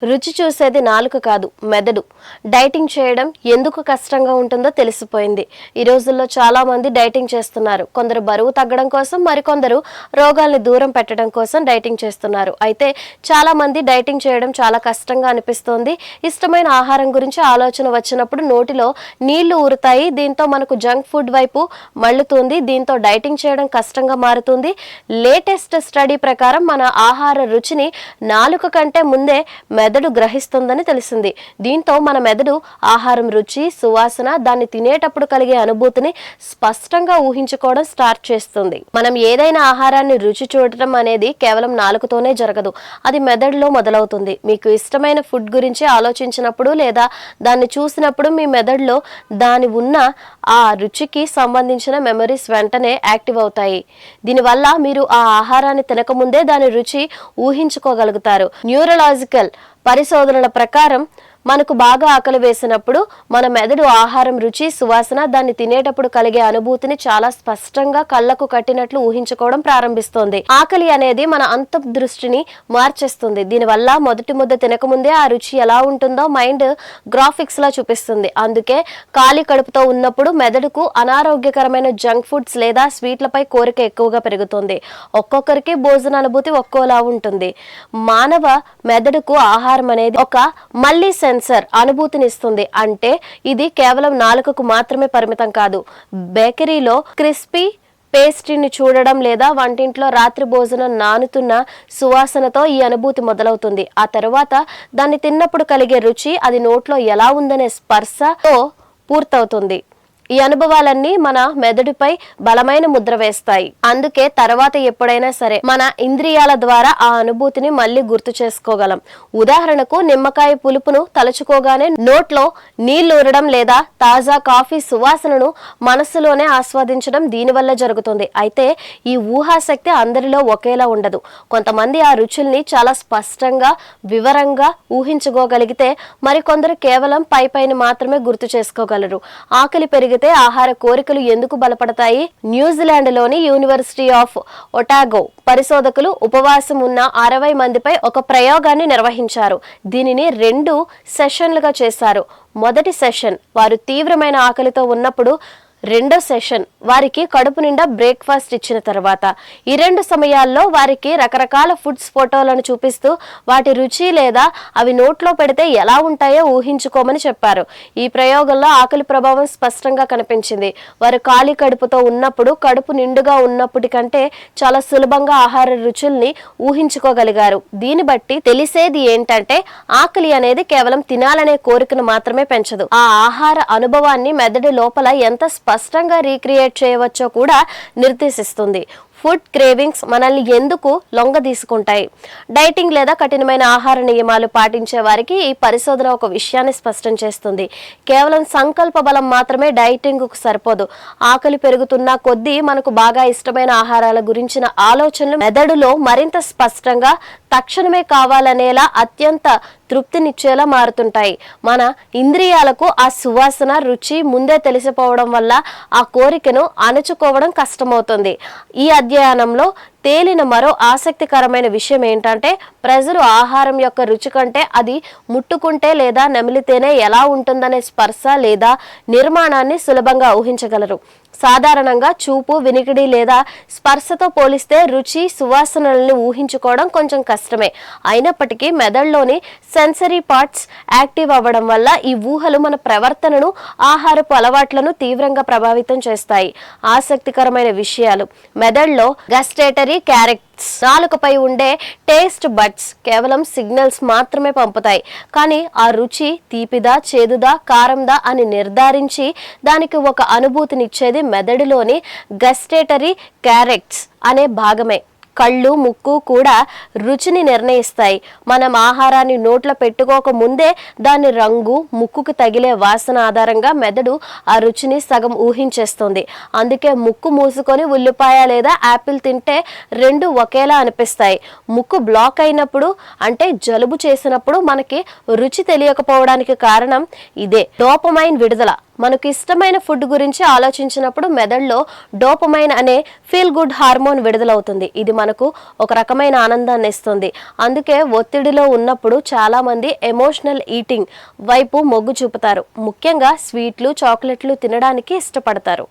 రుచి చూసేది నాలుక కాదు, మెదడు. డైటింగ్ చేయడం ఎందుకు కష్టంగా ఉంటుందో తెలిసిపోయింది. ఈ రోజుల్లో చాలా మంది డైటింగ్ చేస్తున్నారు. కొందరు బరువు తగ్గడం కోసం, మరికొందరు రోగాల్ని దూరం పెట్టడం కోసం డైటింగ్ చేస్తున్నారు. అయితే చాలా మంది డైటింగ్ చేయడం చాలా కష్టంగా అనిపిస్తోంది. ఇష్టమైన ఆహారం గురించి ఆలోచన వచ్చినప్పుడు నోటిలో నీళ్లు ఊరుతాయి. దీంతో మనకు జంక్ ఫుడ్ వైపు మళ్ళుతుంది. దీంతో డైటింగ్ చేయడం కష్టంగా మారుతుంది. లేటెస్ట్ స్టడీ ప్రకారం మన ఆహార రుచిని నాలుక కంటే ముందే మెదడు గ్రహిస్తుందని తెలిసింది. దీంతో మన మెదడు ఆహారం రుచి, సువాసన, దాన్ని తినేటప్పుడు కలిగే అనుభూతిని స్పష్టంగా ఊహించుకోవడం స్టార్ట్ చేస్తుంది. మనం ఏదైనా ఆహారాన్ని రుచి చూడటం అనేది కేవలం నాలుకతోనే జరగదు. అది మెదడులో మొదలవుతుంది. మీకు ఇష్టమైన ఫుడ్ గురించి ఆలోచించినప్పుడు లేదా దాన్ని చూసినప్పుడు మీ మెదడులో దాని ఉన్న ఆ రుచికి సంబంధించిన మెమరీస్ వెంటనే యాక్టివ్ అవుతాయి. దీనివల్ల మీరు ఆ ఆహారాన్ని తినకముందే దాని రుచి ఊహించుకోగలుగుతారు. న్యూరలాజికల్ పరిశోధనల ప్రకారం మనకు బాగా ఆకలి వేసినప్పుడు మన మెదడు ఆహారం రుచి, సువాసన, దాన్ని తినేటప్పుడు కలిగే అనుభూతిని చాలా స్పష్టంగా కళ్లకు కట్టినట్లు ఊహించుకోవడం ప్రారంభిస్తోంది. ఆకలి అనేది మన అంతర్దృష్టిని మార్చేస్తుంది. దీనివల్ల మొదటి ముద్ద తినకముందే ఆ రుచి ఎలా ఉంటుందో మైండ్ గ్రాఫిక్స్ లా చూపిస్తుంది. అందుకే ఖాళీ కడుపుతో ఉన్నప్పుడు మెదడుకు అనారోగ్యకరమైన జంక్ ఫుడ్స్ లేదా స్వీట్లపై కోరిక ఎక్కువగా పెరుగుతుంది. ఒక్కొక్కరికి భోజన అనుభూతి ఒక్కోలా ఉంటుంది. మానవ మెదడుకు ఆహారం అనేది ఒక మళ్ళీ సెన్సర్ అనుభూతినిస్తుంది. అంటే ఇది కేవలం నాలుకకు మాత్రమే పరిమితం కాదు. బేకరీలో క్రిస్పీ పేస్ట్రీని చూడడం లేదా వంటింట్లో రాత్రి భోజనం నానుతున్న సువాసనతో ఈ అనుభూతి మొదలవుతుంది. ఆ తర్వాత దాన్ని తిన్నప్పుడు కలిగే రుచి, అది నోట్లో ఎలా ఉందనే స్పర్శతో పూర్తవుతుంది. ఈ అనుభవాలన్నీ మన మెదడుపై బలమైన ముద్ర వేస్తాయి. అందుకే తర్వాత ఎప్పుడైనా సరే మన ఇంద్రియాల ద్వారా ఆ అనుభూతిని మళ్ళీ గుర్తు చేసుకోగలం. ఉదాహరణకు నిమ్మకాయ పులుపును తలుచుకోగానే నోట్లో నీళ్లు ఊరడం లేదా తాజా కాఫీ సువాసనను మనస్సులోనే ఆస్వాదించడం దీనివల్ల జరుగుతుంది. అయితే ఈ ఊహాశక్తి అందరిలో ఒకేలా ఉండదు. కొంతమంది ఆ రుచుల్ని చాలా స్పష్టంగా, వివరంగా ఊహించుకోగలిగితే మరికొందరు కేవలం పైపైన మాత్రమే గుర్తు చేసుకోగలరు. ఆకలి పెరిగి ఆహార కోరికలు ఎందుకు బలపడతాయి? న్యూజిలాండ్ లోని యూనివర్సిటీ ఆఫ్ ఒటాగో పరిశోధకులు ఉపవాసం ఉన్న 60 మందిపై ఒక ప్రయోగాన్ని నిర్వహించారు. దీనిని 2 సెషన్లుగా చేశారు. మొదటి సెషన్ వారు తీవ్రమైన ఆకలితో ఉన్నప్పుడు, రెండో సెషన్ వారికి కడుపు నిండా బ్రేక్ఫాస్ట్ ఇచ్చిన తర్వాత. ఈ 2 సమయాల్లో వారికి రకరకాల ఫుడ్స్ ఫోటోలను చూపిస్తూ వాటి రుచి లేదా అవి నోట్లో పెడితే ఎలా ఉంటాయో ఊహించుకోమని చెప్పారు. ఈ ప్రయోగంలో ఆకలి ప్రభావం స్పష్టంగా కనిపించింది. వారు ఖాళీ కడుపుతో ఉన్నప్పుడు కడుపు నిండుగా ఉన్నప్పటికంటే చాలా సులభంగా ఆహార రుచుల్ని ఊహించుకోగలిగారు. దీన్ని బట్టి తెలిసేది ఏంటంటే ఆకలి అనేది కేవలం తినాలనే కోరికను మాత్రమే పెంచదు. ఆ ఆహార అనుభవాన్ని మెదడు లోపల ఎంత స్పష్టంగా రీక్రియేట్ చేయవచ్చో కూడా నిర్దేశిస్తుంది. ఫుడ్ క్రేవింగ్స్ మనల్ని ఎందుకు లొంగ తీసుకుంటాయి? డైటింగ్ లేదా కఠినమైన ఆహార నియమాలు పాటించే వారికి ఈ పరిశోధన ఒక విషయాన్ని స్పష్టం చేస్తుంది. కేవలం సంకల్ప బలం మాత్రమే డైటింగ్కు సరిపోదు. ఆకలి పెరుగుతున్న కొద్దీ మనకు బాగా ఇష్టమైన ఆహారాల గురించిన ఆలోచనలు మెదడులో మరింత స్పష్టంగా, తక్షణమే కావాలనేలా, అత్యంత తృప్తినిచ్చేలా మారుతుంటాయి. మన ఇంద్రియాలకు ఆ సువాసన, రుచి ముందే తెలిసిపోవడం వల్ల ఆ కోరికను అణుచుకోవడం కష్టమవుతుంది. ఈ అధ్యయనంలో తేలిన మరో ఆసక్తికరమైన విషయం ఏంటంటే ప్రజలు ఆహారం యొక్క రుచి కంటే అది ముట్టుకుంటే లేదా నమిలితేనే ఎలా ఉంటుందనే స్పర్శ లేదా నిర్మాణాన్ని సులభంగా ఊహించగలరు. సాధారణంగా చూపు, వినికిడి లేదా స్పర్శతో పోలిస్తే రుచి, సువాసనలను ఊహించుకోవడం కొంచెం కష్టమే. అయినప్పటికీ మెదడులోని సెన్సరీ పార్ట్స్ యాక్టివ్ అవ్వడం వల్ల ఈ ఊహలు మన ప్రవర్తనను, ఆహారపు అలవాట్లను తీవ్రంగా ప్రభావితం చేస్తాయి. ఆసక్తికరమైన విషయాలు: మెదడులో గస్టేటరీ క్యారెక్టర్స్, నాలుకపై ఉండే టేస్ట్ బడ్స్ కేవలం సిగ్నల్స్ మాత్రమే పంపుతాయి. కానీ ఆ రుచి తీపిదా, చేదుదా, కారందా అని నిర్ధారించి దానికి ఒక అనుభూతినిచ్చేది మెదడులోని గస్టేటరీ క్యారెక్టర్స్ అనే భాగమే. కళ్ళు, ముక్కు కూడా రుచిని నిర్ణయిస్తాయి. మనం ఆహారాన్ని నోట్లో పెట్టుకోక ముందే దాని రంగు, ముక్కుకు తగిలే వాసన ఆధారంగా మెదడు ఆ రుచిని సగం ఊహించేస్తుంది. అందుకే ముక్కు మూసుకొని ఉల్లిపాయ లేదా యాపిల్ తింటే 2 ఒకేలా అనిపిస్తాయి. ముక్కు బ్లాక్ అయినప్పుడు, అంటే జలుబు చేసినప్పుడు మనకి రుచి తెలియకపోవడానికి కారణం ఇదే. డోపమైన్ విడుదల మనకు ఇష్టమైన ఫుడ్ గురించి ఆలోచించినప్పుడు మెదడులో డోపమైన్ అనే ఫీల్ గుడ్ హార్మోన్ విడుదలవుతుంది. ఇది మనకు ఒక రకమైన ఆనందాన్ని ఇస్తుంది. అందుకే ఒత్తిడిలో ఉన్నప్పుడు చాలా మంది ఎమోషనల్ ఈటింగ్ వైపు మొగ్గు చూపుతారు. ముఖ్యంగా స్వీట్లు, చాక్లెట్లు తినడానికి ఇష్టపడతారు.